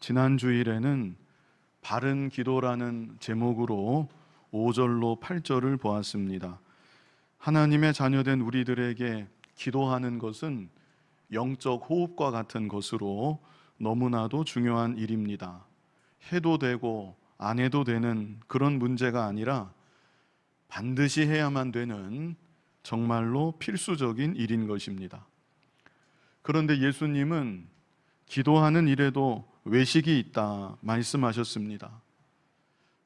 지난 주일에는 바른 기도라는 제목으로 5절로 8절을 보았습니다. 하나님의 자녀된 우리들에게 기도하는 것은 영적 호흡과 같은 것으로 너무나도 중요한 일입니다. 해도 되고 안 해도 되는 그런 문제가 아니라 반드시 해야만 되는 정말로 필수적인 일인 것입니다. 그런데 예수님은 기도하는 일에도 외식이 있다 말씀하셨습니다.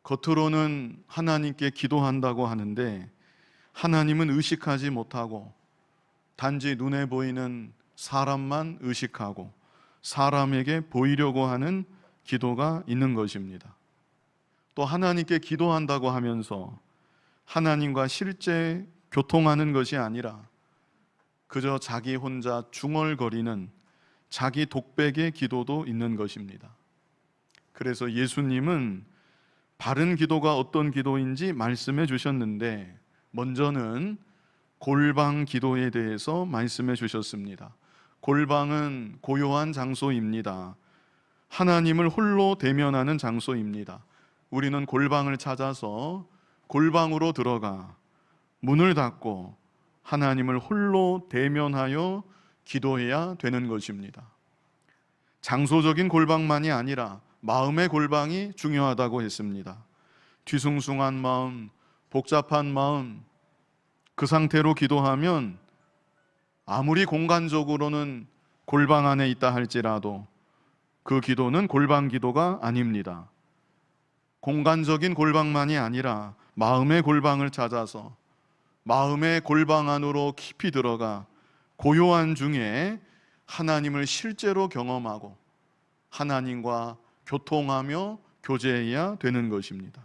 겉으로는 하나님께 기도한다고 하는데 하나님은 의식하지 못하고 단지 눈에 보이는 사람만 의식하고 사람에게 보이려고 하는 기도가 있는 것입니다. 또 하나님께 기도한다고 하면서 하나님과 실제 교통하는 것이 아니라 그저 자기 혼자 중얼거리는 자기 독백의 기도도 있는 것입니다. 그래서 예수님은 바른 기도가 어떤 기도인지 말씀해 주셨는데 먼저는 골방 기도에 대해서 말씀해 주셨습니다. 골방은 고요한 장소입니다. 하나님을 홀로 대면하는 장소입니다. 우리는 골방을 찾아서 골방으로 들어가 문을 닫고 하나님을 홀로 대면하여 기도해야 되는 것입니다. 장소적인 골방만이 아니라 마음의 골방이 중요하다고 했습니다. 뒤숭숭한 마음, 복잡한 마음, 그 상태로 기도하면 아무리 공간적으로는 골방 안에 있다 할지라도 그 기도는 골방 기도가 아닙니다. 공간적인 골방만이 아니라 마음의 골방을 찾아서 마음의 골방 안으로 깊이 들어가 고요한 중에 하나님을 실제로 경험하고 하나님과 교통하며 교제해야 되는 것입니다.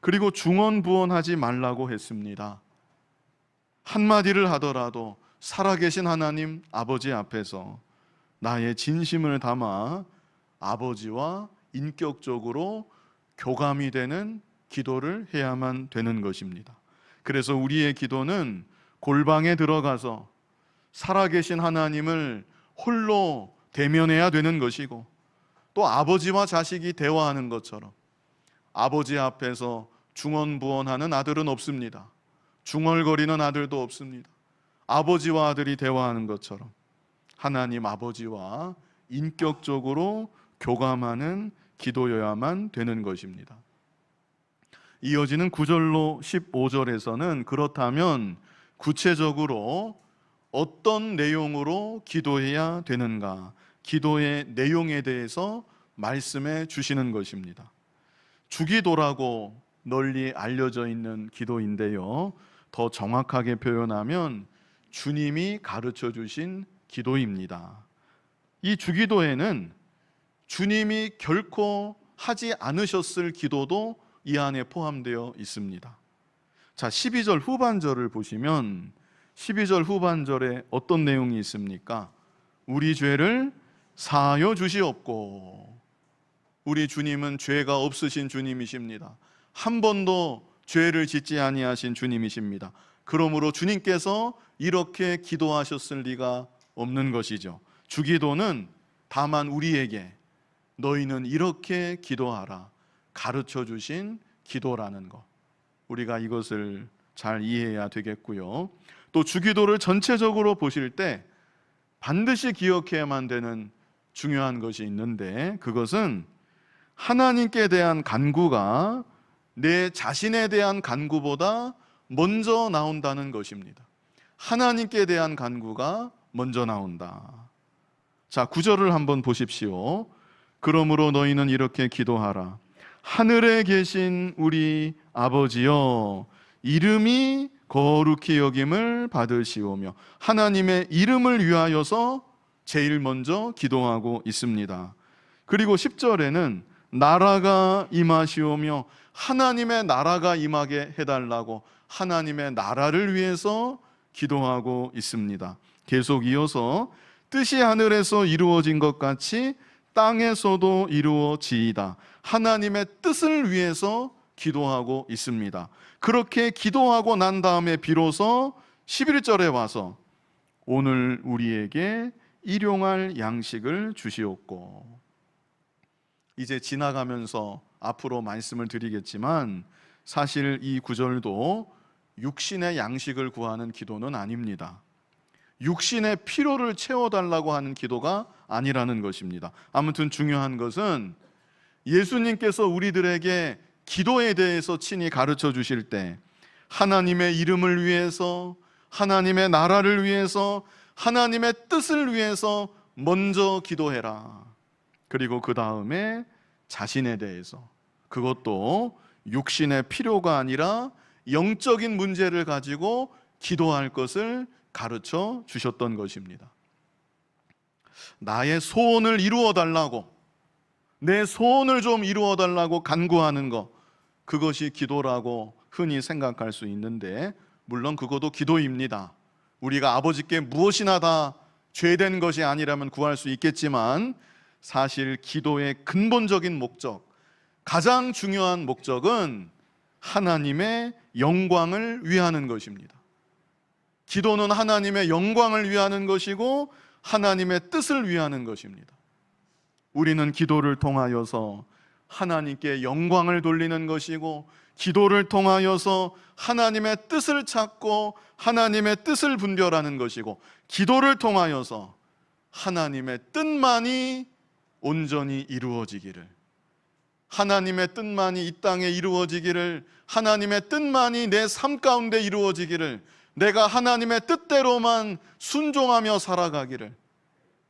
그리고 중언부언하지 말라고 했습니다. 한마디를 하더라도 살아계신 하나님 아버지 앞에서 나의 진심을 담아 아버지와 인격적으로 교감이 되는 기도를 해야만 되는 것입니다. 그래서 우리의 기도는 골방에 들어가서 살아계신 하나님을 홀로 대면해야 되는 것이고 또 아버지와 자식이 대화하는 것처럼 아버지 앞에서 중언부언하는 아들은 없습니다. 중얼거리는 아들도 없습니다. 아버지와 아들이 대화하는 것처럼 하나님 아버지와 인격적으로 교감하는 기도여야만 되는 것입니다. 이어지는 9절로 15절에서는 그렇다면 구체적으로 어떤 내용으로 기도해야 되는가, 기도의 내용에 대해서 말씀해 주시는 것입니다. 주기도라고 널리 알려져 있는 기도인데요, 더 정확하게 표현하면 주님이 가르쳐 주신 기도입니다. 이 주기도에는 주님이 결코 하지 않으셨을 기도도 이 안에 포함되어 있습니다. 자, 12절 후반절을 보시면 12절 후반절에 어떤 내용이 있습니까? 우리 죄를 사하여 주시옵고. 우리 주님은 죄가 없으신 주님이십니다. 한 번도 죄를 짓지 아니하신 주님이십니다. 그러므로 주님께서 이렇게 기도하셨을 리가 없는 것이죠. 주기도는 다만 우리에게 너희는 이렇게 기도하라 가르쳐 주신 기도라는 것, 우리가 이것을 잘 이해해야 되겠고요. 또 주기도를 전체적으로 보실 때 반드시 기억해야만 되는 중요한 것이 있는데 그것은 하나님께 대한 간구가 내 자신에 대한 간구보다 먼저 나온다는 것입니다. 하나님께 대한 간구가 먼저 나온다. 자, 9절을 한번 보십시오. 그러므로 너희는 이렇게 기도하라. 하늘에 계신 우리 아버지여, 이름이 거룩히 여김을 받으시오며. 하나님의 이름을 위하여서 제일 먼저 기도하고 있습니다. 그리고 10절에는 나라가 임하시오며, 하나님의 나라가 임하게 해달라고 하나님의 나라를 위해서 기도하고 있습니다. 계속 이어서 뜻이 하늘에서 이루어진 것 같이 땅에서도 이루어지이다. 하나님의 뜻을 위해서 기도하고 있습니다. 그렇게 기도하고 난 다음에 비로소 11절에 와서 오늘 우리에게 일용할 양식을 주시옵고. 이제 지나가면서 앞으로 말씀을 드리겠지만 사실 이 구절도 육신의 양식을 구하는 기도는 아닙니다. 육신의 필요를 채워달라고 하는 기도가 아니라는 것입니다. 아무튼 중요한 것은 예수님께서 우리들에게 기도에 대해서 친히 가르쳐 주실 때 하나님의 이름을 위해서, 하나님의 나라를 위해서, 하나님의 뜻을 위해서 먼저 기도해라. 그리고 그 다음에 자신에 대해서, 그것도 육신의 필요가 아니라 영적인 문제를 가지고 기도할 것을 가르쳐 주셨던 것입니다. 나의 소원을 이루어 달라고, 내 소원을 좀 이루어 달라고 간구하는 것, 그것이 기도라고 흔히 생각할 수 있는데, 물론 그것도 기도입니다. 우리가 아버지께 무엇이나 다 죄된 것이 아니라면 구할 수 있겠지만 사실 기도의 근본적인 목적, 가장 중요한 목적은 하나님의 영광을 위하는 것입니다. 기도는 하나님의 영광을 위하는 것이고 하나님의 뜻을 위하는 것입니다. 우리는 기도를 통하여서 하나님께 영광을 돌리는 것이고, 기도를 통하여서 하나님의 뜻을 찾고 하나님의 뜻을 분별하는 것이고, 기도를 통하여서 하나님의 뜻만이 온전히 이루어지기를, 하나님의 뜻만이 이 땅에 이루어지기를, 하나님의 뜻만이 내 삶 가운데 이루어지기를, 내가 하나님의 뜻대로만 순종하며 살아가기를,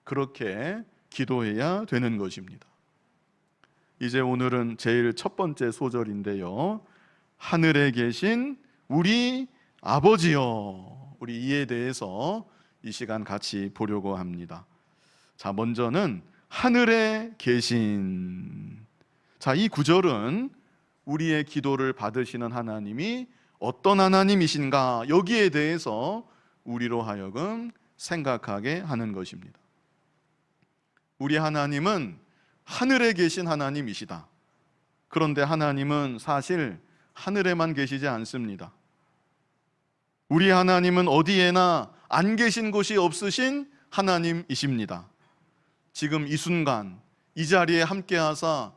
그렇게 기도해야 되는 것입니다. 이제 오늘은 제일 첫 번째 소절인데요, 하늘에 계신 우리 아버지여, 우리 이에 대해서 이 시간 같이 보려고 합니다. 자, 먼저는 하늘에 계신, 자, 이 구절은 우리의 기도를 받으시는 하나님이 어떤 하나님이신가, 여기에 대해서 우리로 하여금 생각하게 하는 것입니다. 우리 하나님은 하늘에 계신 하나님이시다. 그런데 하나님은 사실 하늘에만 계시지 않습니다. 우리 하나님은 어디에나 안 계신 곳이 없으신 하나님이십니다. 지금 이 순간 이 자리에 함께 하사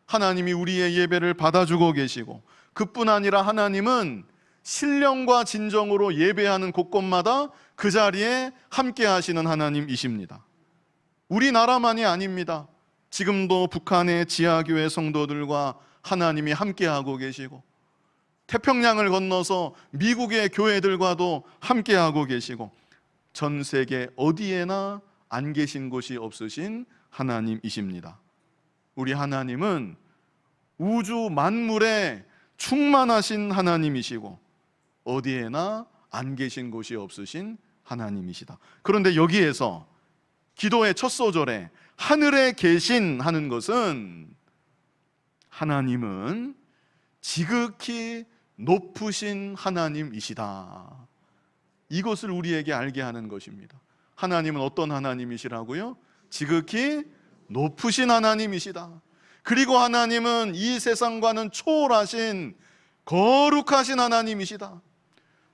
하나님이 우리의 예배를 받아주고 계시고, 그뿐 아니라 하나님은 신령과 진정으로 예배하는 곳곳마다 그 자리에 함께 하시는 하나님이십니다. 우리나라만이 아닙니다. 지금도 북한의 지하교회 성도들과 하나님이 함께하고 계시고, 태평양을 건너서 미국의 교회들과도 함께하고 계시고, 전 세계 어디에나 안 계신 곳이 없으신 하나님이십니다. 우리 하나님은 우주 만물에 충만하신 하나님이시고 어디에나 안 계신 곳이 없으신 하나님이시다. 그런데 여기에서 기도의 첫 소절에 하늘에 계신 하는 것은 하나님은 지극히 높으신 하나님이시다, 이것을 우리에게 알게 하는 것입니다. 하나님은 어떤 하나님이시라고요? 지극히 높으신 하나님이시다. 그리고 하나님은 이 세상과는 초월하신 거룩하신 하나님이시다.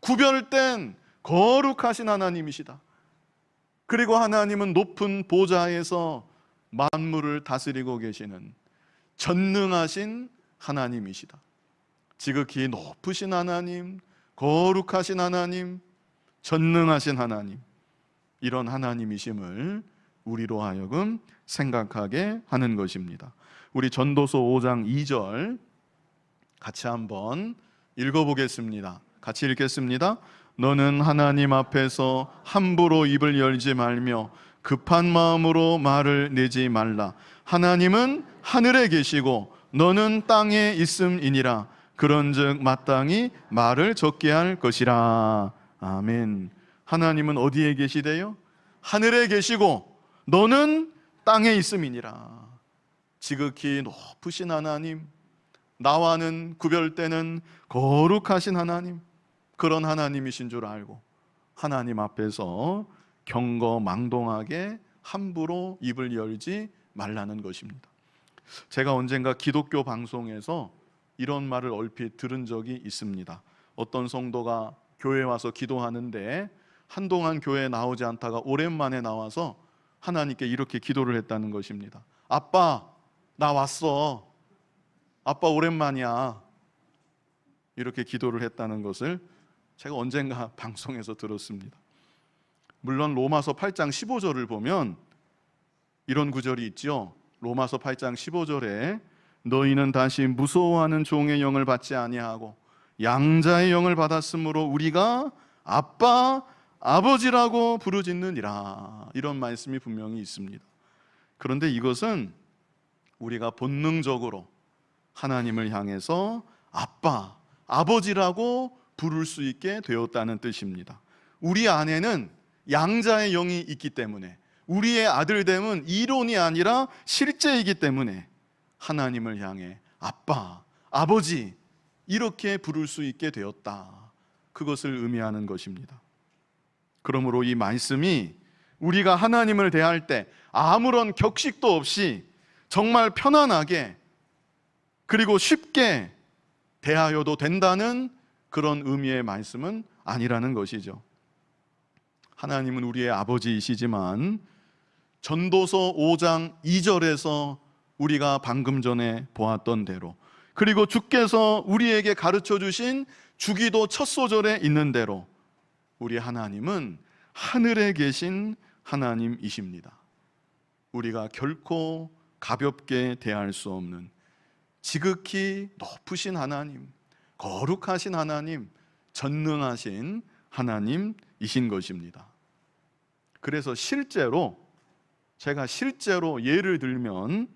구별된 거룩하신 하나님이시다. 그리고 하나님은 높은 보좌에서 만물을 다스리고 계시는 전능하신 하나님이시다. 지극히 높으신 하나님, 거룩하신 하나님, 전능하신 하나님, 이런 하나님이심을 우리로 하여금 생각하게 하는 것입니다. 우리 전도서 5장 2절 같이 한번 읽어보겠습니다. 같이 읽겠습니다. 너는 하나님 앞에서 함부로 입을 열지 말며 급한 마음으로 말을 내지 말라. 하나님은 하늘에 계시고 너는 땅에 있음이니라. 그런즉 마땅히 말을 적게 할 것이라. 아멘. 하나님은 어디에 계시대요? 하늘에 계시고 너는 땅에 있음이니라. 지극히 높으신 하나님, 나와는 구별되는 거룩하신 하나님, 그런 하나님이신 줄 알고 하나님 앞에서 경거망동하게 함부로 입을 열지 말라는 것입니다. 제가 언젠가 기독교 방송에서 이런 말을 얼핏 들은 적이 있습니다. 어떤 성도가 교회에 와서 기도하는데 한동안 교회에 나오지 않다가 오랜만에 나와서 하나님께 이렇게 기도를 했다는 것입니다. 아빠, 나 왔어. 아빠 오랜만이야. 이렇게 기도를 했다는 것을 제가 언젠가 방송에서 들었습니다. 물론 로마서 8장 15절을 보면 이런 구절이 있죠. 로마서 8장 15절에 너희는 다시 무서워하는 종의 영을 받지 아니하고 양자의 영을 받았으므로 우리가 아빠, 아버지라고 부르짖느니라. 이런 말씀이 분명히 있습니다. 그런데 이것은 우리가 본능적으로 하나님을 향해서 아빠, 아버지라고 부를 수 있게 되었다는 뜻입니다. 우리 안에는 양자의 영이 있기 때문에, 우리의 아들됨은 이론이 아니라 실제이기 때문에 하나님을 향해 아빠, 아버지 이렇게 부를 수 있게 되었다. 그것을 의미하는 것입니다. 그러므로 이 말씀이 우리가 하나님을 대할 때 아무런 격식도 없이 정말 편안하게 그리고 쉽게 대하여도 된다는 그런 의미의 말씀은 아니라는 것이죠. 하나님은 우리의 아버지이시지만 전도서 5장 2절에서 우리가 방금 전에 보았던 대로, 그리고 주께서 우리에게 가르쳐 주신 주기도 첫 소절에 있는 대로 우리 하나님은 하늘에 계신 하나님이십니다. 우리가 결코 가볍게 대할 수 없는 지극히 높으신 하나님, 거룩하신 하나님, 전능하신 하나님이신 것입니다. 그래서 제가 실제로 예를 들면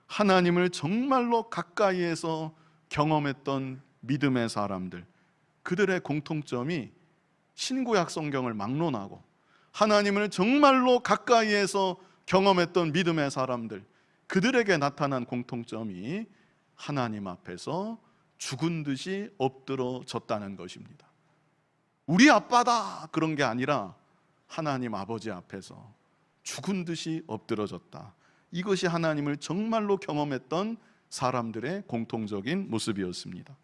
하나님을 정말로 가까이에서 경험했던 믿음의 사람들, 그들의 공통점이 신구약 성경을 막론하고 하나님을 정말로 가까이에서 경험했던 믿음의 사람들, 그들에게 나타난 공통점이 하나님 앞에서 죽은 듯이 엎드러졌다는 것입니다. 우리 아빠다 그런 게 아니라 하나님 아버지 앞에서 죽은 듯이 엎드러졌다. 이것이 하나님을 정말로 경험했던 사람들의 공통적인 모습이었습니다.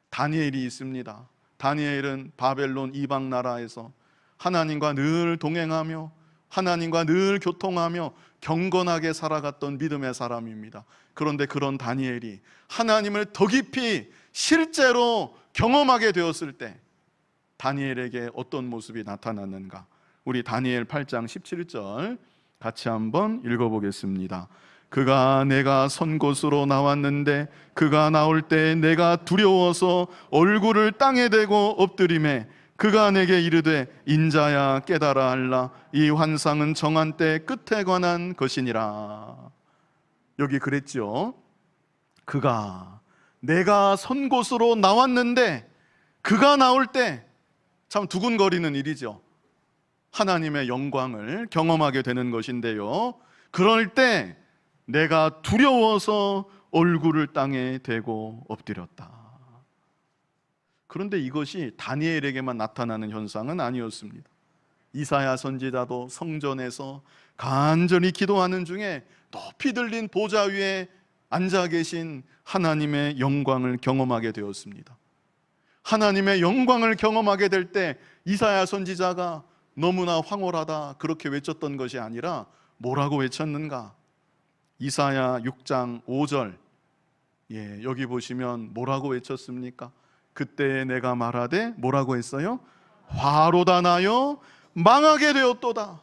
다니엘이 있습니다. 다니엘은 바벨론 이방 나라에서 하나님과 늘 동행하며 하나님과 늘 교통하며 경건하게 살아갔던 믿음의 사람입니다. 그런데 그런 다니엘이 하나님을 더 깊이 실제로 경험하게 되었을 때 다니엘에게 어떤 모습이 나타났는가? 우리 다니엘 8장 17절 같이 한번 읽어보겠습니다. 그가 내가 선 곳으로 나왔는데 그가 나올 때 내가 두려워서 얼굴을 땅에 대고 엎드리매 그가 내게 이르되 인자야 깨달아 알라 이 환상은 정한 때 끝에 관한 것이니라. 여기 그랬죠. 그가 내가 선 곳으로 나왔는데 그가 나올 때 참 두근거리는 일이죠. 하나님의 영광을 경험하게 되는 것인데요, 그럴 때 내가 두려워서 얼굴을 땅에 대고 엎드렸다. 그런데 이것이 다니엘에게만 나타나는 현상은 아니었습니다. 이사야 선지자도 성전에서 간절히 기도하는 중에 높이 들린 보좌 위에 앉아 계신 하나님의 영광을 경험하게 되었습니다. 하나님의 영광을 경험하게 될 때 이사야 선지자가 너무나 황홀하다 그렇게 외쳤던 것이 아니라 뭐라고 외쳤는가? 이사야 6장 5절, 여기 보시면 뭐라고 외쳤습니까? 그때 내가 말하되 뭐라고 했어요? 화로다 나여 망하게 되었도다.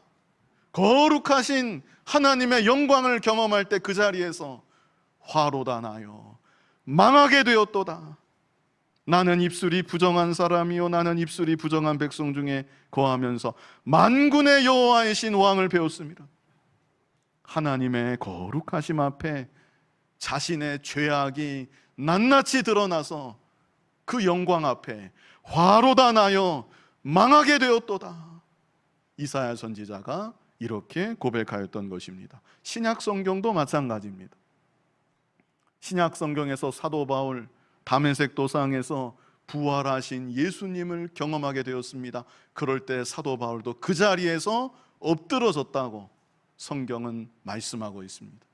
거룩하신 하나님의 영광을 경험할 때 그 자리에서 화로다 나여 망하게 되었도다. 나는 입술이 부정한 사람이요 나는 입술이 부정한 백성 중에 거하면서 만군의 여호와의 신 왕을 배웠습니다. 하나님의 거룩하심 앞에 자신의 죄악이 낱낱이 드러나서 그 영광 앞에 화로다 나여 망하게 되었도다. 이사야 선지자가 이렇게 고백하였던 것입니다. 신약 성경도 마찬가지입니다. 신약 성경에서 사도 바울 다메섹 도상에서 부활하신 예수님을 경험하게 되었습니다. 그럴 때 사도 바울도 그 자리에서 엎드러졌다고 성경은 말씀하고 있습니다.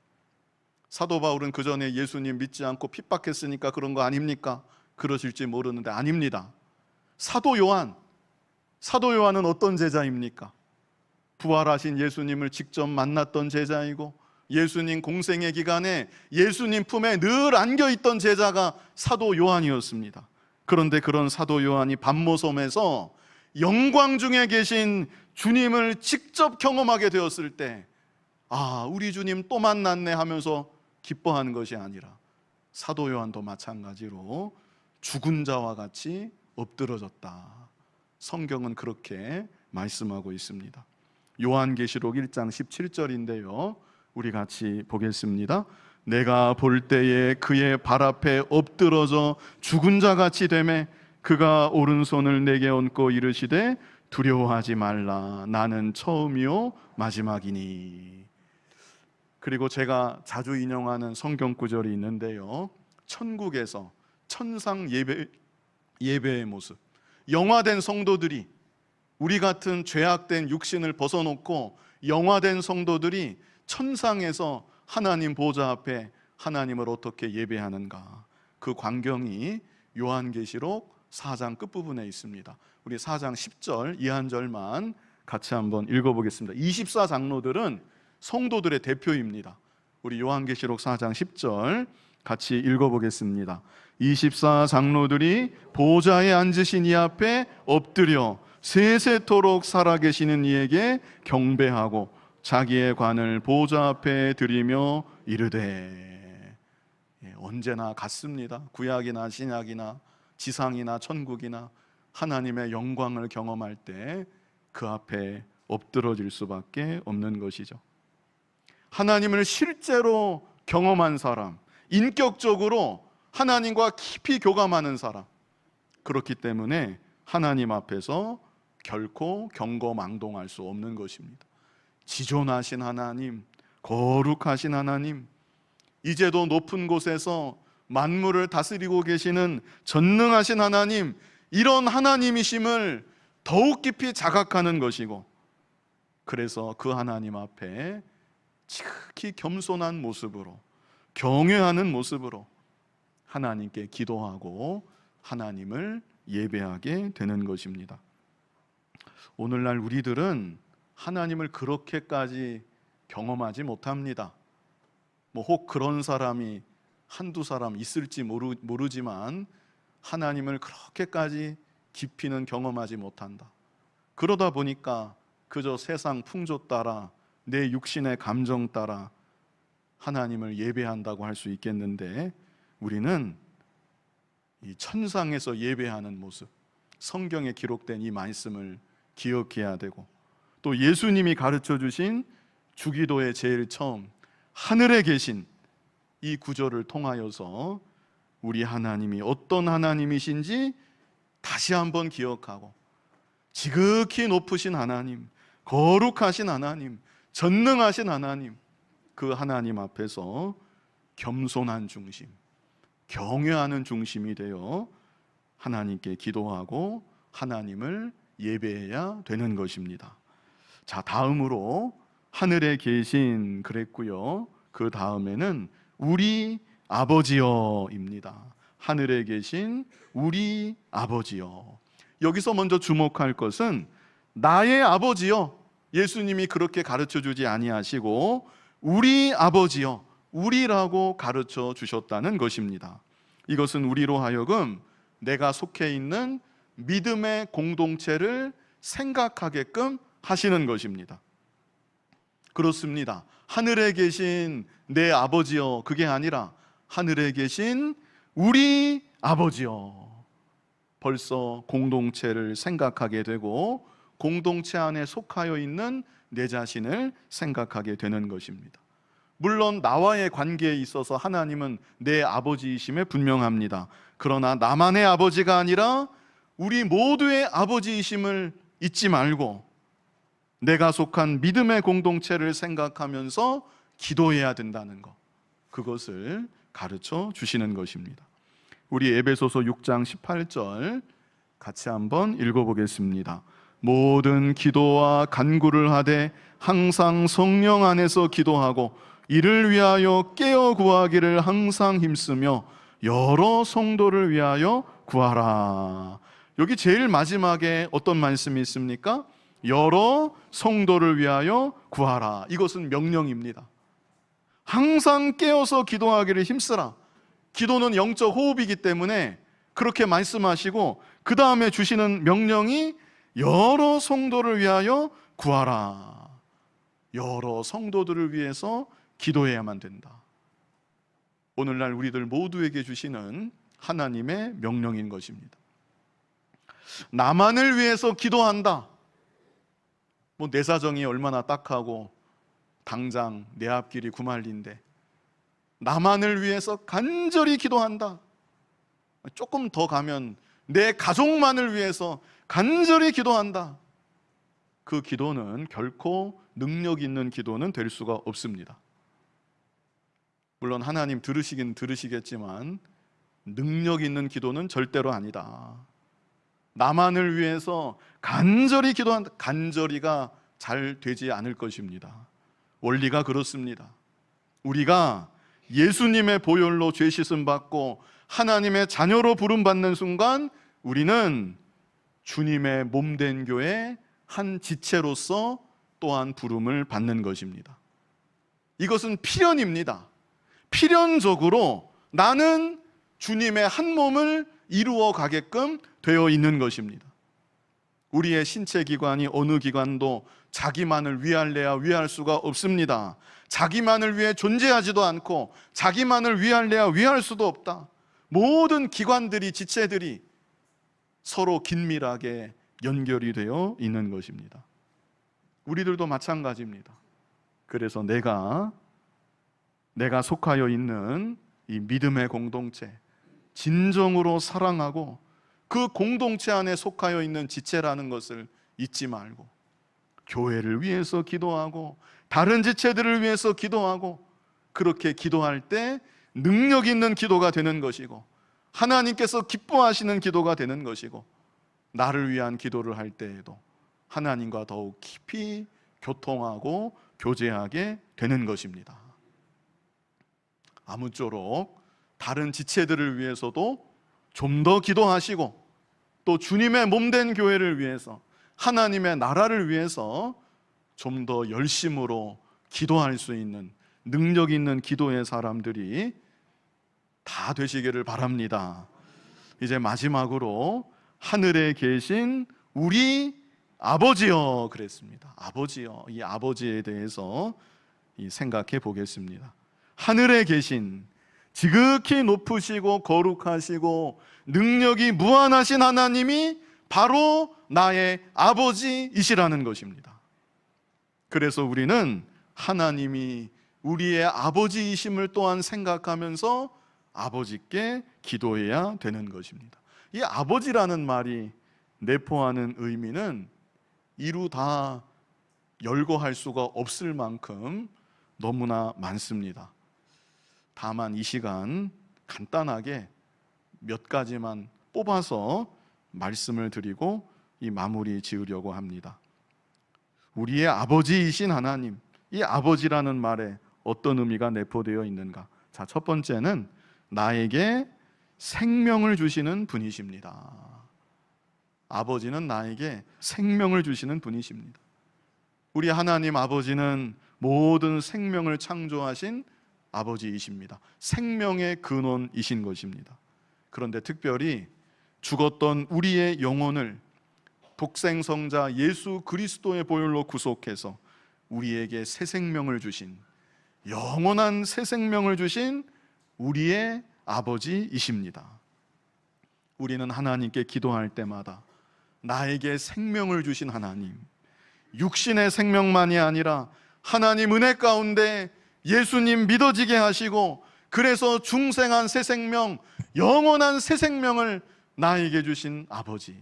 사도 바울은 그 전에 예수님 믿지 않고 핍박했으니까 그런 거 아닙니까? 그러실지 모르는데 아닙니다. 사도 요한은 어떤 제자입니까? 부활하신 예수님을 직접 만났던 제자이고 예수님 공생의 기간에 예수님 품에 늘 안겨있던 제자가 사도 요한이었습니다. 그런데 그런 사도 요한이 밤모섬에서 영광 중에 계신 주님을 직접 경험하게 되었을 때, 우리 주님 또 만났네 하면서 기뻐하는 것이 아니라 사도 요한도 마찬가지로 죽은 자와 같이 엎드러졌다. 성경은 그렇게 말씀하고 있습니다. 요한계시록 1장 17절인데요, 우리 같이 보겠습니다. 내가 볼 때에 그의 발 앞에 엎드러져 죽은 자 같이 되매 그가 오른손을 내게 얹고 이르시되 두려워하지 말라. 나는 처음이요 마지막이니. 그리고 제가 자주 인용하는 성경 구절이 있는데요, 천국에서 천상 예배의 모습, 영화된 성도들이, 우리 같은 죄악된 육신을 벗어놓고 영화된 성도들이 천상에서 하나님 보좌 앞에 하나님을 어떻게 예배하는가, 그 광경이 요한계시록 4장 끝부분에 있습니다. 우리 4장 10절 이 한 절만 같이 한번 읽어보겠습니다. 24장로들은 성도들의 대표입니다. 우리 요한계시록 4장 10절 같이 읽어보겠습니다. 24장로들이 보좌에 앉으신 이 앞에 엎드려 세세토록 살아계시는 이에게 경배하고 자기의 관을 보좌 앞에 드리며 이르되. 언제나 같습니다. 구약이나 신약이나 지상이나 천국이나 하나님의 영광을 경험할 때 그 앞에 엎드러질 수밖에 없는 것이죠. 하나님을 실제로 경험한 사람, 인격적으로 하나님과 깊이 교감하는 사람, 그렇기 때문에 하나님 앞에서 결코 경거망동할 수 없는 것입니다. 지존하신 하나님, 거룩하신 하나님, 이제도 높은 곳에서 만물을 다스리고 계시는 전능하신 하나님, 이런 하나님이심을 더욱 깊이 자각하는 것이고, 그래서 그 하나님 앞에 지극히 겸손한 모습으로, 경외하는 모습으로 하나님께 기도하고 하나님을 예배하게 되는 것입니다. 오늘날 우리들은 하나님을 그렇게까지 경험하지 못합니다. 혹 그런 사람이 한두 사람 있을지 모르지만 하나님을 그렇게까지 깊이는 경험하지 못한다. 그러다 보니까 그저 세상 풍조 따라, 내 육신의 감정 따라 하나님을 예배한다고 할 수 있겠는데, 우리는 이 천상에서 예배하는 모습, 성경에 기록된 이 말씀을 기억해야 되고, 또 예수님이 가르쳐 주신 주기도의 제일 처음 하늘에 계신 이 구절을 통하여서 우리 하나님이 어떤 하나님이신지 다시 한번 기억하고, 지극히 높으신 하나님, 거룩하신 하나님, 전능하신 하나님, 그 하나님 앞에서 겸손한 중심, 경외하는 중심이 되어 하나님께 기도하고 하나님을 예배해야 되는 것입니다. 자, 다음으로 하늘에 계신 그랬고요. 그 다음에는 우리 아버지여입니다. 하늘에 계신 우리 아버지여. 여기서 먼저 주목할 것은 나의 아버지여, 예수님이 그렇게 가르쳐 주지 아니하시고 우리 아버지여, 우리라고 가르쳐 주셨다는 것입니다. 이것은 우리로 하여금 내가 속해 있는 믿음의 공동체를 생각하게끔 하시는 것입니다. 그렇습니다. 하늘에 계신 내 아버지여, 그게 아니라 하늘에 계신 우리 아버지여. 벌써 공동체를 생각하게 되고 공동체 안에 속하여 있는 내 자신을 생각하게 되는 것입니다. 물론 나와의 관계에 있어서 하나님은 내 아버지이심에 분명합니다. 그러나 나만의 아버지가 아니라 우리 모두의 아버지이심을 잊지 말고 내가 속한 믿음의 공동체를 생각하면서 기도해야 된다는 것, 그것을 가르쳐 주시는 것입니다. 우리 에베소서 6장 18절 같이 한번 읽어보겠습니다. 모든 기도와 간구를 하되 항상 성령 안에서 기도하고 이를 위하여 깨어 구하기를 항상 힘쓰며 여러 성도를 위하여 구하라. 여기 제일 마지막에 어떤 말씀이 있습니까? 여러 성도를 위하여 구하라. 이것은 명령입니다. 항상 깨어서 기도하기를 힘쓰라. 기도는 영적 호흡이기 때문에 그렇게 말씀하시고, 그 다음에 주시는 명령이 여러 성도를 위하여 구하라. 여러 성도들을 위해서 기도해야만 된다. 오늘날 우리들 모두에게 주시는 하나님의 명령인 것입니다. 나만을 위해서 기도한다. 내 사정이 얼마나 딱하고 당장 내 앞길이 구말린데 나만을 위해서 간절히 기도한다. 조금 더 가면 내 가족만을 위해서 간절히 기도한다. 그 기도는 결코 능력 있는 기도는 될 수가 없습니다. 물론 하나님 들으시긴 들으시겠지만 능력 있는 기도는 절대로 아니다. 나만을 위해서 간절히 기도한다. 간절히가 잘 되지 않을 것입니다. 원리가 그렇습니다. 우리가 예수님의 보혈로 죄 씻음 받고 하나님의 자녀로 부름 받는 순간 우리는 주님의 몸된 교회 한 지체로서 또한 부름을 받는 것입니다. 이것은 필연입니다. 필연적으로 나는 주님의 한 몸을 이루어 가게끔 되어 있는 것입니다. 우리의 신체 기관이 어느 기관도 자기만을 위할래야 위할 수가 없습니다. 자기만을 위해 존재하지도 않고 자기만을 위할래야 위할 수도 없다. 모든 기관들이, 지체들이 서로 긴밀하게 연결이 되어 있는 것입니다. 우리들도 마찬가지입니다. 그래서 내가 속하여 있는 이 믿음의 공동체, 진정으로 사랑하고 그 공동체 안에 속하여 있는 지체라는 것을 잊지 말고 교회를 위해서 기도하고 다른 지체들을 위해서 기도하고, 그렇게 기도할 때 능력 있는 기도가 되는 것이고 하나님께서 기뻐하시는 기도가 되는 것이고, 나를 위한 기도를 할 때에도 하나님과 더욱 깊이 교통하고 교제하게 되는 것입니다. 아무쪼록 다른 지체들을 위해서도 좀 더 기도하시고, 또 주님의 몸된 교회를 위해서, 하나님의 나라를 위해서 좀 더 열심으로 기도할 수 있는 능력 있는 기도의 사람들이 다 되시기를 바랍니다. 이제 마지막으로 하늘에 계신 우리 아버지여 그랬습니다. 아버지여, 이 아버지에 대해서 생각해 보겠습니다. 하늘에 계신 지극히 높으시고 거룩하시고 능력이 무한하신 하나님이 바로 나의 아버지이시라는 것입니다. 그래서 우리는 하나님이 우리의 아버지이심을 또한 생각하면서 아버지께 기도해야 되는 것입니다. 이 아버지라는 말이 내포하는 의미는 이루 다 열거할 수가 없을 만큼 너무나 많습니다. 다만 이 시간 간단하게 몇 가지만 뽑아서 말씀을 드리고 이 마무리 지으려고 합니다. 우리의 아버지이신 하나님, 이 아버지라는 말에 어떤 의미가 내포되어 있는가? 자, 첫 번째는 나에게 생명을 주시는 분이십니다. 아버지는 나에게 생명을 주시는 분이십니다. 우리 하나님 아버지는 모든 생명을 창조하신 아버지이십니다. 생명의 근원이신 것입니다. 그런데 특별히 죽었던 우리의 영혼을 독생성자 예수 그리스도의 보혈로 구속해서 우리에게 새 생명을 주신, 영원한 새 생명을 주신 우리의 아버지이십니다. 우리는 하나님께 기도할 때마다 나에게 생명을 주신 하나님, 육신의 생명만이 아니라 하나님 은혜 가운데 예수님 믿어지게 하시고, 그래서 중생한 새 생명, 영원한 새 생명을 나에게 주신 아버지,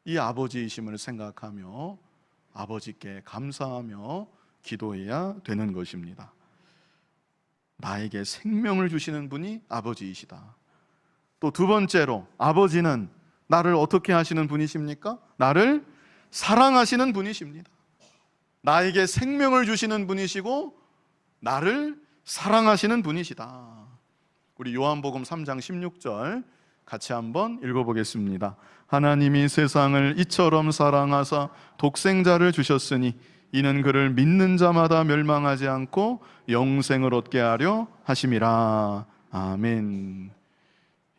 이 아버지이심을 생각하며 아버지께 감사하며 기도해야 되는 것입니다. 나에게 생명을 주시는 분이 아버지이시다. 또 두 번째로, 아버지는 나를 어떻게 하시는 분이십니까? 나를 사랑하시는 분이십니다. 나에게 생명을 주시는 분이시고 나를 사랑하시는 분이시다. 우리 요한복음 3장 16절 같이 한번 읽어보겠습니다. 하나님이 세상을 이처럼 사랑하사 독생자를 주셨으니 이는 그를 믿는 자마다 멸망하지 않고 영생을 얻게 하려 하심이라. 아멘.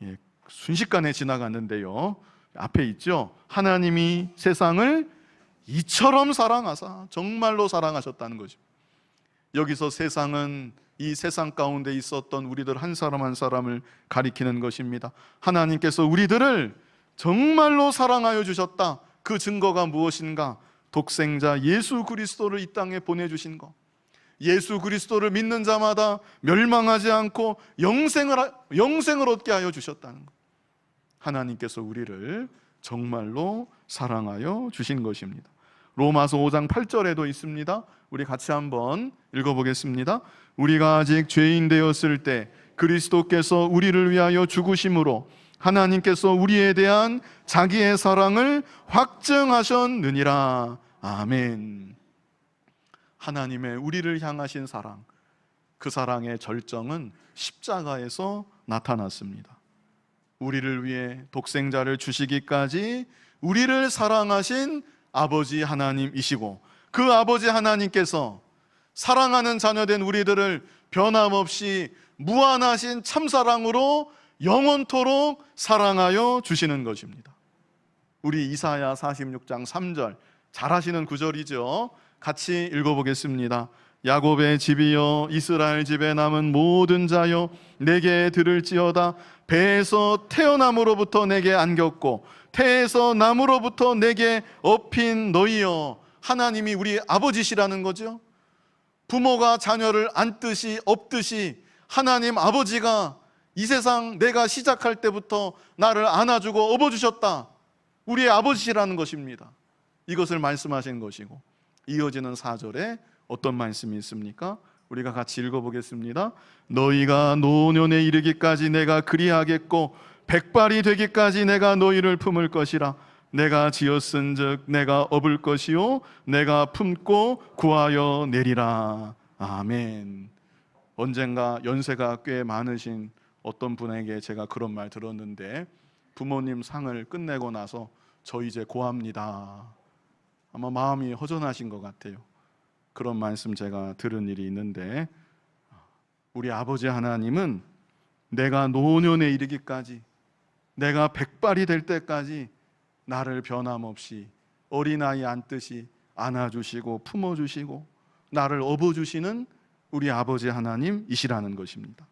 예, 순식간에 지나갔는데요, 앞에 있죠. 하나님이 세상을 이처럼 사랑하사, 정말로 사랑하셨다는 거죠. 여기서 세상은 이 세상 가운데 있었던 우리들 한 사람 한 사람을 가리키는 것입니다. 하나님께서 우리들을 정말로 사랑하여 주셨다. 그 증거가 무엇인가? 독생자 예수 그리스도를 이 땅에 보내주신 것. 예수 그리스도를 믿는 자마다 멸망하지 않고 영생을 얻게 하여 주셨다는 것. 하나님께서 우리를 정말로 사랑하여 주신 것입니다. 로마서 5장 8절에도 있습니다. 우리 같이 한번 읽어보겠습니다. 우리가 아직 죄인 되었을 때 그리스도께서 우리를 위하여 죽으심으로 하나님께서 우리에 대한 자기의 사랑을 확증하셨느니라. 아멘. 하나님의 우리를 향하신 사랑, 그 사랑의 절정은 십자가에서 나타났습니다. 우리를 위해 독생자를 주시기까지 우리를 사랑하신 아버지 하나님이시고, 그 아버지 하나님께서 사랑하는 자녀된 우리들을 변함없이 무한하신 참사랑으로 영원토록 사랑하여 주시는 것입니다. 우리 이사야 46장 3절, 잘 아시는 구절이죠. 같이 읽어보겠습니다. 야곱의 집이여, 이스라엘 집에 남은 모든 자여, 내게 들을지어다. 배에서 태어남으로부터 내게 안겼고 태에서 남으로부터 내게 업힌 너희여. 하나님이 우리 아버지시라는 거죠. 부모가 자녀를 안듯이 업듯이 하나님 아버지가 이 세상 내가 시작할 때부터 나를 안아주고 업어주셨다. 우리의 아버지시라는 것입니다. 이것을 말씀하신 것이고, 이어지는 4절에 어떤 말씀이 있습니까? 우리가 같이 읽어보겠습니다. 너희가 노년에 이르기까지 내가 그리하겠고 백발이 되기까지 내가 너희를 품을 것이라. 내가 지었은즉 내가 업을 것이요 내가 품고 구하여 내리라. 아멘. 언젠가 연세가 꽤 많으신 어떤 분에게 제가 그런 말 들었는데, 부모님 상을 끝내고 나서 저 이제 고합니다. 아마 마음이 허전하신 것 같아요. 그런 말씀 제가 들은 일이 있는데, 우리 아버지 하나님은 내가 노년에 이르기까지, 내가 백발이 될 때까지 나를 변함없이 어린아이 안듯이 안아주시고 품어주시고 나를 업어주시는 우리 아버지 하나님이시라는 것입니다.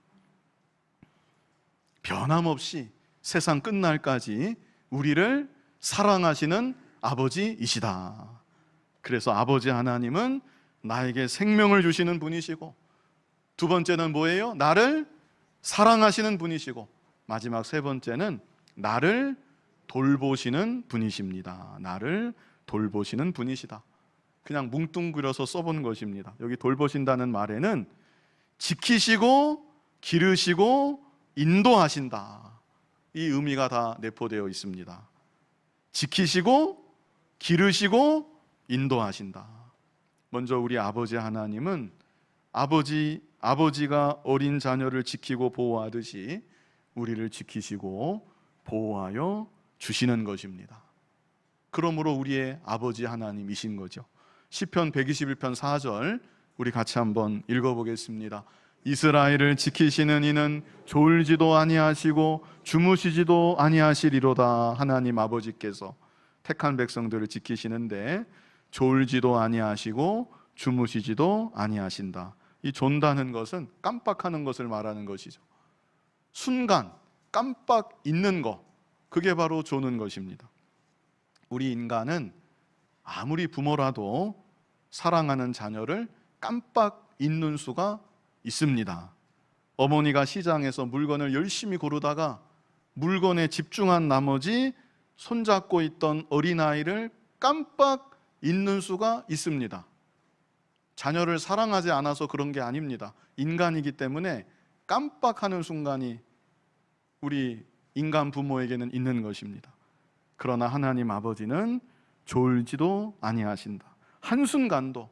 변함없이 세상 끝날까지 우리를 사랑하시는 아버지이시다. 그래서 아버지 하나님은 나에게 생명을 주시는 분이시고, 두 번째는 뭐예요? 나를 사랑하시는 분이시고, 마지막 세 번째는 나를 돌보시는 분이십니다. 나를 돌보시는 분이시다. 그냥 뭉뚱그려서 써본 것입니다. 여기 돌보신다는 말에는 지키시고 기르시고 인도하신다, 이 의미가 다 내포되어 있습니다. 지키시고 기르시고 인도하신다. 먼저 우리 아버지 하나님은 아버지가 어린 자녀를 지키고 보호하듯이 우리를 지키시고 보호하여 주시는 것입니다. 그러므로 우리의 아버지 하나님이신 거죠. 시편 121편 4절 우리 같이 한번 읽어보겠습니다. 이스라엘을 지키시는 이는 졸지도 아니하시고 주무시지도 아니하시리로다. 하나님 아버지께서 택한 백성들을 지키시는데 졸지도 아니하시고 주무시지도 아니하신다. 이 존다는 것은 깜빡하는 것을 말하는 것이죠. 순간 깜빡 잊는 것, 그게 바로 조는 것입니다. 우리 인간은 아무리 부모라도 사랑하는 자녀를 깜빡 잊는 수가 있습니다. 어머니가 시장에서 물건을 열심히 고르다가 물건에 집중한 나머지 손잡고 있던 어린아이를 깜빡 잊는 수가 있습니다. 자녀를 사랑하지 않아서 그런 게 아닙니다. 인간이기 때문에 깜빡하는 순간이 우리 인간 부모에게는 있는 것입니다. 그러나 하나님 아버지는 졸지도 아니하신다. 한순간도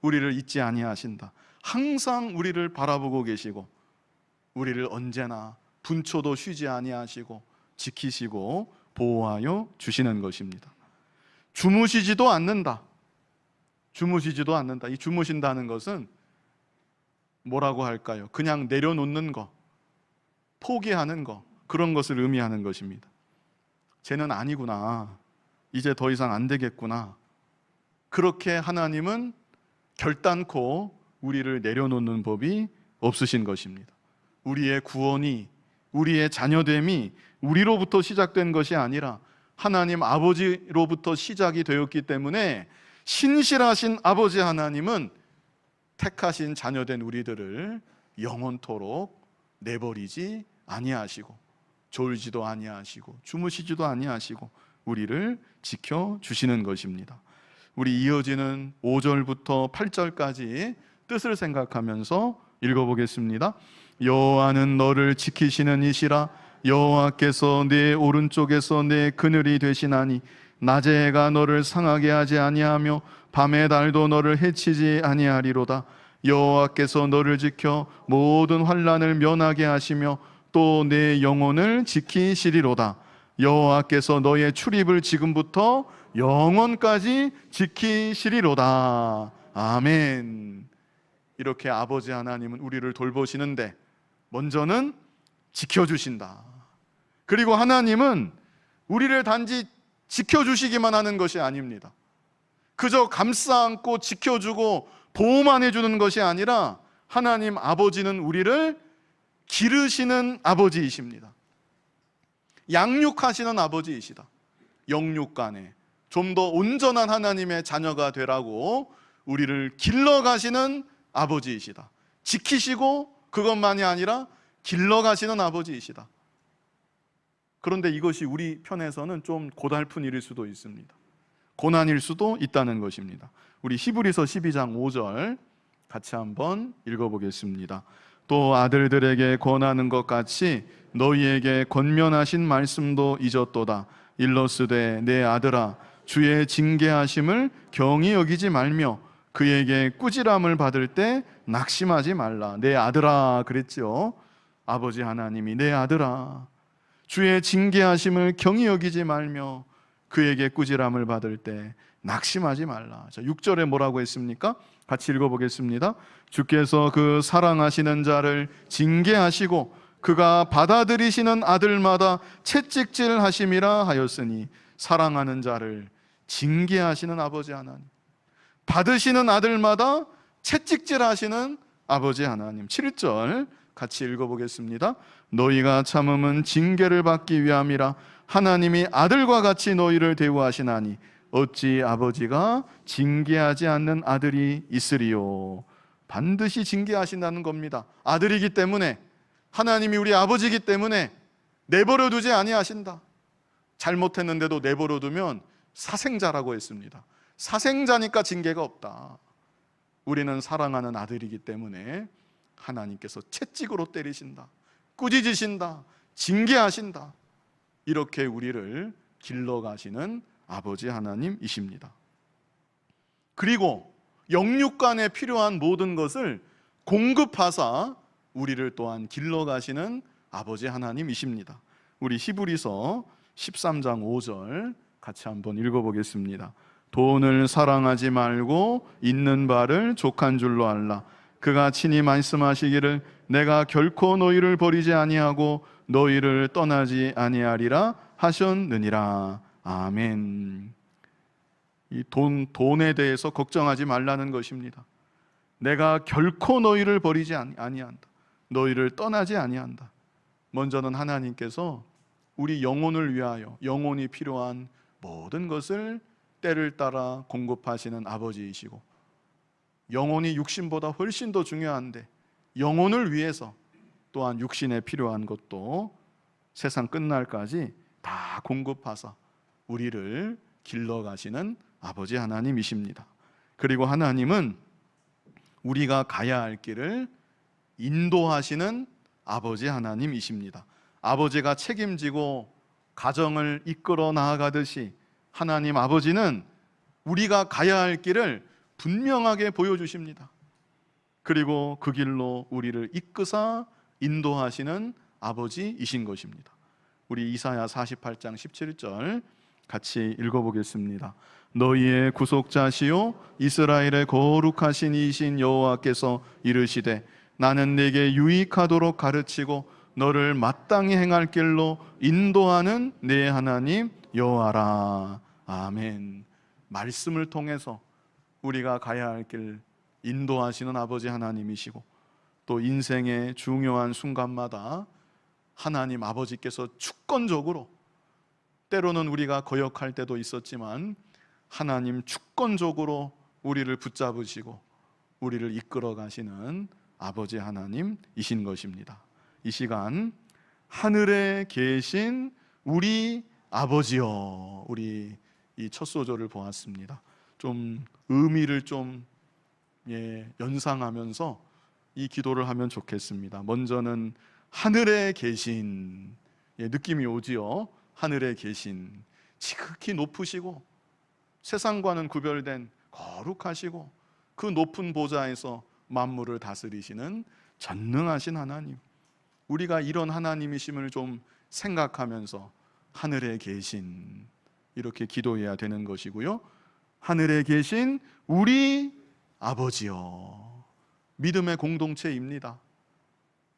우리를 잊지 아니하신다. 항상 우리를 바라보고 계시고 우리를 언제나 분초도 쉬지 아니하시고 지키시고 보호하여 주시는 것입니다. 주무시지도 않는다. 주무시지도 않는다. 이 주무신다는 것은 뭐라고 할까요? 그냥 내려놓는 거, 포기하는 거, 그런 것을 의미하는 것입니다. 쟤는 아니구나, 이제 더 이상 안 되겠구나, 그렇게 하나님은 결단코 우리를 내려놓는 법이 없으신 것입니다. 우리의 구원이, 우리의 자녀됨이 우리로부터 시작된 것이 아니라 하나님 아버지로부터 시작이 되었기 때문에 신실하신 아버지 하나님은 택하신 자녀된 우리들을 영원토록 내버리지 아니하시고 졸지도 아니하시고 주무시지도 아니하시고 우리를 지켜주시는 것입니다. 우리 이어지는 5절부터 8절까지 뜻을 생각하면서 읽어보겠습니다. 여호와는 너를 지키시는 이시라. 여호와께서 내 오른쪽에서 내 그늘이 되시나니 낮의 해가 너를 상하게 하지 아니하며 밤의 달도 너를 해치지 아니하리로다. 여호와께서 너를 지켜 모든 환난을 면하게 하시며 또 내 영혼을 지키시리로다. 여호와께서 너의 출입을 지금부터 영원까지 지키시리로다. 아멘. 이렇게 아버지 하나님은 우리를 돌보시는데 먼저는 지켜주신다. 그리고 하나님은 우리를 단지 지켜주시기만 하는 것이 아닙니다. 그저 감싸 안고 지켜주고 보호만 해주는 것이 아니라 하나님 아버지는 우리를 기르시는 아버지이십니다. 양육하시는 아버지이시다. 영육간에 좀 더 온전한 하나님의 자녀가 되라고 우리를 길러가시는 아버지이시다. 지키시고 그것만이 아니라 길러가시는 아버지이시다. 그런데 이것이 우리 편에서는 좀 고달픈 일일 수도 있습니다. 고난일 수도 있다는 것입니다. 우리 히브리서 12장 5절 같이 한번 읽어보겠습니다. 또 아들들에게 권하는 것 같이 너희에게 권면하신 말씀도 잊었도다. 일러스되 내 아들아 주의 징계하심을 경히 여기지 말며 그에게 꾸지람을 받을 때 낙심하지 말라. 내 아들아 그랬죠. 아버지 하나님이 내 아들아 주의 징계하심을 경히 여기지 말며 그에게 꾸지람을 받을 때 낙심하지 말라. 자, 6절에 뭐라고 했습니까? 같이 읽어보겠습니다. 주께서 그 사랑하시는 자를 징계하시고 그가 받아들이시는 아들마다 채찍질 하심이라 하였으니 사랑하는 자를 징계하시는 아버지 하나님, 받으시는 아들마다 채찍질 하시는 아버지 하나님. 7절 같이 읽어보겠습니다. 너희가 참음은 징계를 받기 위함이라 하나님이 아들과 같이 너희를 대우하시나니 어찌 아버지가 징계하지 않는 아들이 있으리요. 반드시 징계하신다는 겁니다. 아들이기 때문에, 하나님이 우리 아버지이기 때문에 내버려 두지 아니하신다. 잘못했는데도 내버려 두면 사생자라고 했습니다. 사생자니까 징계가 없다. 우리는 사랑하는 아들이기 때문에 하나님께서 채찍으로 때리신다, 꾸짖으신다, 징계하신다. 이렇게 우리를 길러가시는 아버지 하나님이십니다. 그리고 영육간에 필요한 모든 것을 공급하사 우리를 또한 길러가시는 아버지 하나님이십니다. 우리 히브리서 13장 5절 같이 한번 읽어보겠습니다. 돈을 사랑하지 말고 있는 바를 족한 줄로 알라. 그가 친히 말씀하시기를 내가 결코 너희를 버리지 아니하고 너희를 떠나지 아니하리라 하셨느니라. 아멘. 이 돈에 대해서 걱정하지 말라는 것입니다. 내가 결코 너희를 버리지 아니한다. 너희를 떠나지 아니한다. 먼저는 하나님께서 우리 영혼을 위하여 영혼이 필요한 모든 것을 때를 따라 공급하시는 아버지이시고, 영혼이 육신보다 훨씬 더 중요한데 영혼을 위해서 또한 육신에 필요한 것도 세상 끝날까지 다 공급하사 우리를 길러가시는 아버지 하나님이십니다. 그리고 하나님은 우리가 가야 할 길을 인도하시는 아버지 하나님이십니다. 아버지가 책임지고 가정을 이끌어 나아가듯이 하나님 아버지는 우리가 가야 할 길을 분명하게 보여주십니다. 그리고 그 길로 우리를 이끄사 인도하시는 아버지이신 것입니다. 우리 이사야 48장 17절 같이 읽어보겠습니다. 너희의 구속자시요 이스라엘의 거룩하신 이신 여호와께서 이르시되 나는 네게 유익하도록 가르치고 너를 마땅히 행할 길로 인도하는 네 하나님 여호와라. 아멘. 말씀을 통해서 우리가 가야 할 길 인도하시는 아버지 하나님이시고, 또 인생의 중요한 순간마다 하나님 아버지께서 주권적으로, 때로는 우리가 거역할 때도 있었지만 하나님 주권적으로 우리를 붙잡으시고 우리를 이끌어 가시는 아버지 하나님이신 것입니다. 이 시간 하늘에 계신 우리 아버지여, 우리 이 첫 소절을 보았습니다. 좀 의미를 좀 연상하면서 이 기도를 하면 좋겠습니다. 먼저는 하늘에 계신, 느낌이 오지요. 하늘에 계신, 지극히 높으시고 세상과는 구별된 거룩하시고 그 높은 보좌에서 만물을 다스리시는 전능하신 하나님, 우리가 이런 하나님이심을 좀 생각하면서 하늘에 계신, 이렇게 기도해야 되는 것이고요. 하늘에 계신 우리 아버지여, 믿음의 공동체입니다.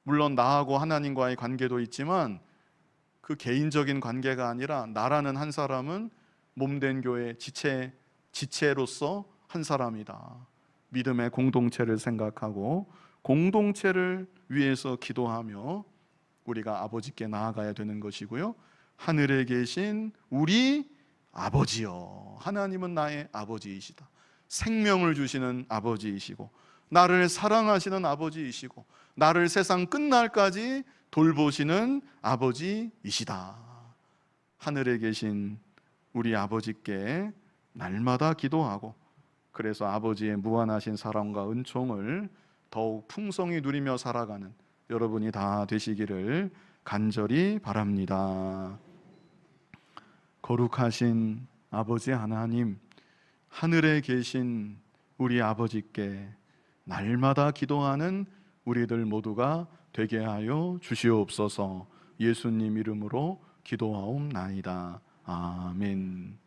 물론 나하고 하나님과의 관계도 있지만 그 개인적인 관계가 아니라 나라는 한 사람은 몸된 교회 지체로서 한 사람이다. 믿음의 공동체를 생각하고 공동체를 위해서 기도하며 우리가 아버지께 나아가야 되는 것이고요. 하늘에 계신 우리 아버지여, 하나님은 나의 아버지이시다. 생명을 주시는 아버지이시고 나를 사랑하시는 아버지이시고 나를 세상 끝날까지 돌보시는 아버지이시다. 하늘에 계신 우리 아버지께 날마다 기도하고, 그래서 아버지의 무한하신 사랑과 은총을 더욱 풍성히 누리며 살아가는 여러분이 다 되시기를 간절히 바랍니다. 거룩하신 아버지 하나님, 하늘에 계신 우리 아버지께 날마다 기도하는 우리들 모두가 되게 하여 주시옵소서. 예수님 이름으로 기도하옵나이다. 아멘.